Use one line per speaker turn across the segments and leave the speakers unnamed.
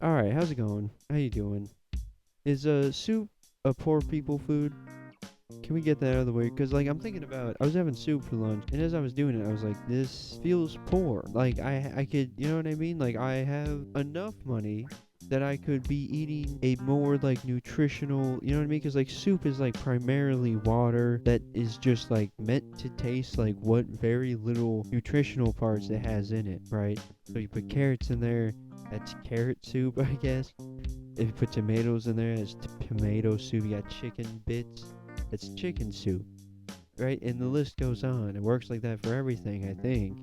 All right, how's it going? How you doing? Is soup a poor people food? Can we get that out of the way? Cause like I'm thinking about, I was having soup for lunch, and as I was doing it, I was like, this feels poor. Like I could, you know what I mean? Like I have enough money that I could be eating a more like nutritional, you know what I mean? Cause like soup is like primarily water that is just like meant to taste like what very little nutritional parts it has in it, right? So you put carrots in there, that's carrot soup, I guess. If you put tomatoes in there, it's tomato soup. You got chicken bits, it's chicken soup, right? And the list goes on. It works like that for everything, I think.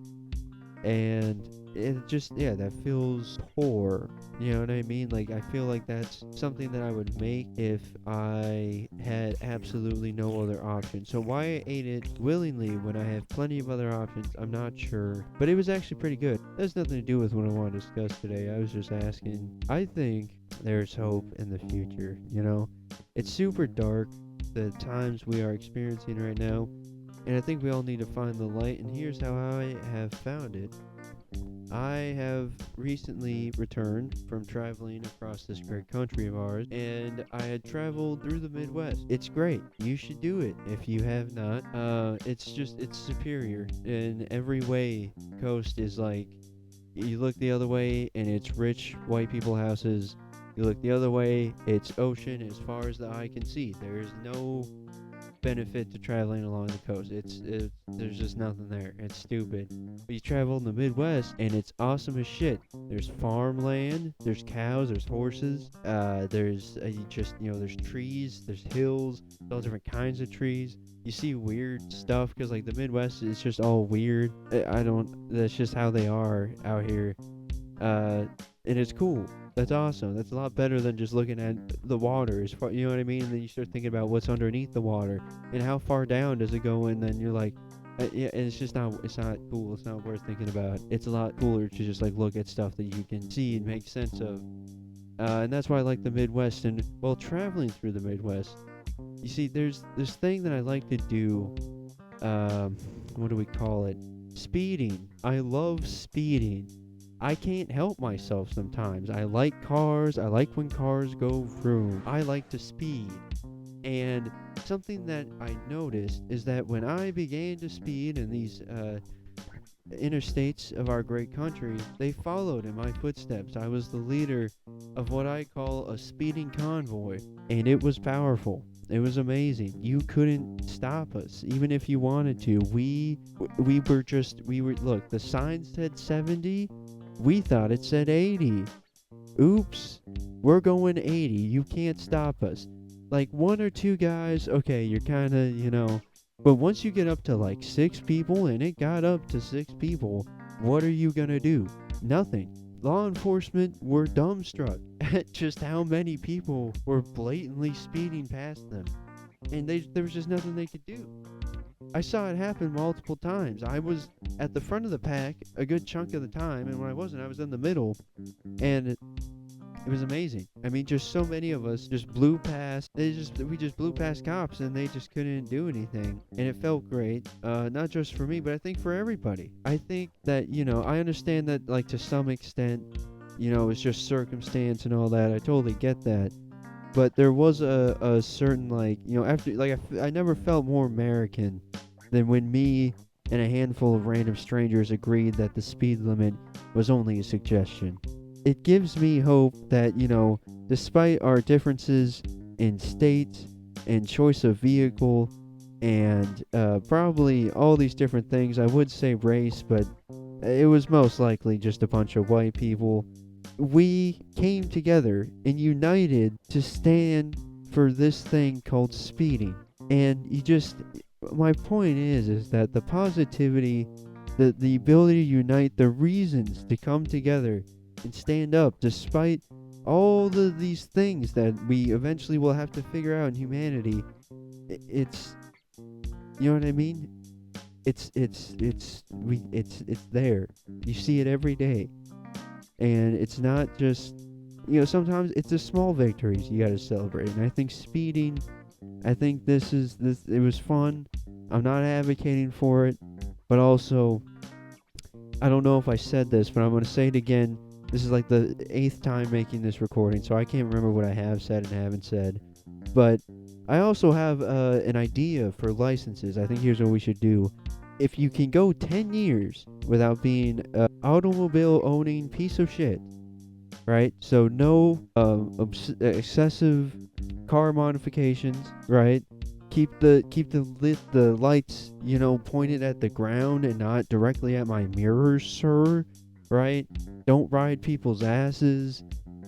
And it just, yeah, that feels poor. You know what I mean? Like, I feel like that's something that I would make if I had absolutely no other option. So, why I ate it willingly when I have plenty of other options, I'm not sure. But it was actually pretty good. That has nothing to do with what I want to discuss today. I was just asking. I think there's hope in the future, you know? It's super dark, the times we are experiencing right now, and I think we all need to find the light, and here's how I have found it. I have recently returned from traveling across this great country of ours, and I had traveled through the Midwest. It's great. You should do it if you have not. It's superior in every way. Coast is like, you look the other way, and it's rich white people houses. You look the other way, it's ocean as far as the eye can see. There's no benefit to traveling along the coast. There's just nothing there. It's stupid. But you travel in the Midwest and it's awesome as shit. There's farmland, there's cows, there's horses, there's there's trees, there's hills, all different kinds of trees. You see weird stuff because like the Midwest is just all weird. I don't. That's just how they are out here. And it's cool. That's awesome. That's a lot better than just looking at the water. As far, you know what I mean? And then you start thinking about what's underneath the water and how far down does it go. And then you're like, yeah, and it's just not. It's not cool. It's not worth thinking about. It's a lot cooler to just like look at stuff that you can see and make sense of. And that's why I like the Midwest. And while traveling through the Midwest, you see, there's this thing that I like to do. What do we call it? Speeding. I love speeding. I can't help myself sometimes. I like cars. I like when cars go vroom. I like to speed. And something that I noticed is that when I began to speed in these interstates of our great country, they followed in my footsteps. I was the leader of what I call a speeding convoy, and it was powerful. It was amazing. You couldn't stop us, even if you wanted to. We were look. The sign said 70. We thought it said 80. Oops, we're going 80. You can't stop us. Like one or two guys, okay, you're kind of, but once you get up to like six people, and it got up to six people, what are you gonna do? Nothing. Law enforcement were dumbstruck at just how many people were blatantly speeding past them. And there was just nothing they could do. I saw it happen multiple times. I was at the front of the pack a good chunk of the time, and when I wasn't, I was in the middle. And it was amazing. I mean, just so many of us just blew past. We just blew past cops, and they just couldn't do anything. And it felt great, not just for me, but I think for everybody. I think that I understand that like to some extent, it's just circumstance and all that. I totally get that. But there was a certain like after like I never felt more American than when me and a handful of random strangers agreed that the speed limit was only a suggestion. It gives me hope that, despite our differences in state and choice of vehicle and probably all these different things, I would say race, but it was most likely just a bunch of white people. We came together and united to stand for this thing called speeding. And my point is that the positivity, the ability to unite, the reasons to come together and stand up despite all these things that we eventually will have to figure out in humanity. It's, you know what I mean? It's there. You see it every day. And it's not just, sometimes it's the small victories you gotta celebrate. And I think speeding, it was fun. I'm not advocating for it, but also, I don't know if I said this, but I'm gonna say it again. This is like the 8th time making this recording, so I can't remember what I have said and haven't said. But I also have an idea for licenses. I think here's what we should do. If you can go 10 years without being an automobile owning piece of shit, right? So no excessive car modifications, right? Keep the lights, pointed at the ground and not directly at my mirrors, sir. Right? Don't ride people's asses.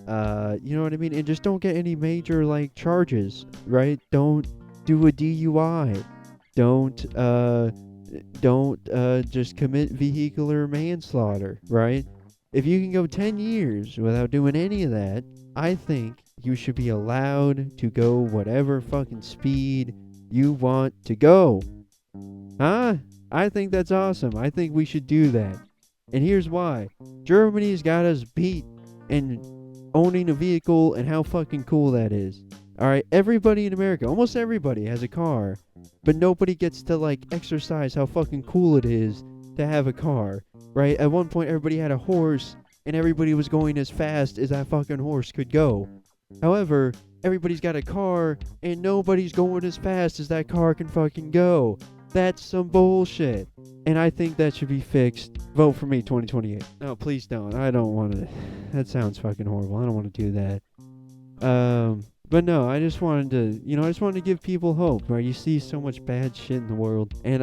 You know what I mean? And just don't get any major like charges, right? Don't do a DUI. Don't just commit vehicular manslaughter, right? If you can go 10 years without doing any of that, I think you should be allowed to go whatever fucking speed you want to go. Huh? I think that's awesome. I think we should do that. And here's why. Germany's got us beat in owning a vehicle and how fucking cool that is. Alright, everybody in America, almost everybody has a car, but nobody gets to like exercise how fucking cool it is to have a car. Right? At one point everybody had a horse and everybody was going as fast as that fucking horse could go. However, everybody's got a car and nobody's going as fast as that car can fucking go. That's some bullshit. And I think that should be fixed. Vote for me 2028. No, please don't. I don't want to. That sounds fucking horrible. I don't want to do that. But no, I just wanted to give people hope, right? You see so much bad shit in the world. And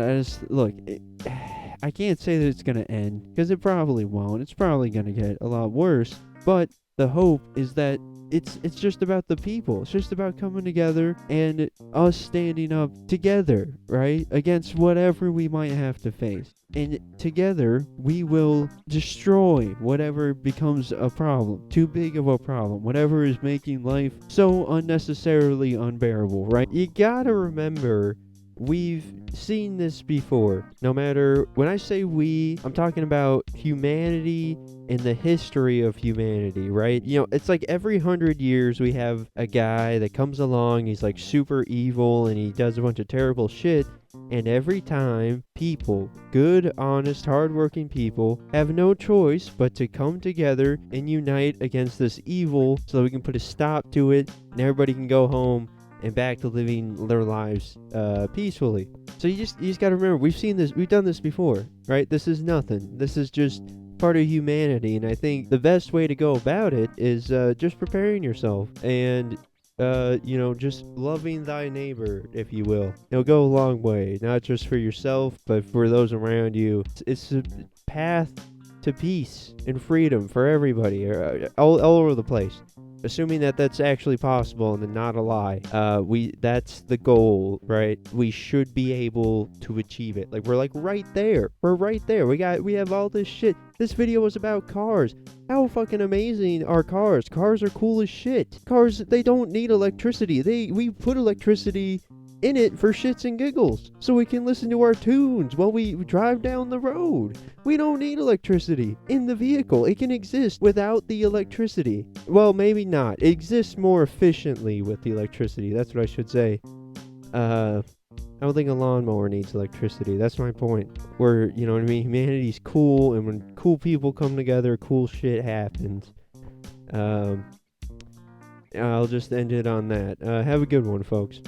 I can't say that it's going to end, because it probably won't. It's probably going to get a lot worse. But the hope is that it's just about the people. It's just about coming together and us standing up together, right? Against whatever we might have to face. And together, we will destroy whatever becomes a problem. Too big of a problem. Whatever is making life so unnecessarily unbearable, right? You gotta remember, we've seen this before. No matter, when I say we, I'm talking about humanity and the history of humanity, right? It's like every 100 years we have a guy that comes along, he's like super evil and he does a bunch of terrible shit. And every time, people, good, honest, hardworking people, have no choice but to come together and unite against this evil so we can put a stop to it and everybody can go home and back to living their lives peacefully. So you just gotta remember, we've done this before, right? This is nothing. This is just part of humanity, and I think the best way to go about it is just preparing yourself and just loving thy neighbor, if you will. It'll go a long way, not just for yourself, but for those around you. It's a path to peace and freedom for everybody, all over the place. Assuming that that's actually possible and not a lie. That's the goal, right? We should be able to achieve it. Like, we're like right there. We're right there. We have all this shit. This video was about cars. How fucking amazing are cars? Cars are cool as shit. Cars, they don't need electricity. We put electricity in it for shits and giggles, so we can listen to our tunes while we drive down the road. We don't need electricity in the vehicle. It can exist without the electricity. Well, maybe not. It exists more efficiently with the electricity. That's what I should say. I don't think a lawnmower needs electricity. That's my point. Where, you know what I mean? Humanity's cool, and when cool people come together, cool shit happens. I'll just end it on that. Have a good one, folks.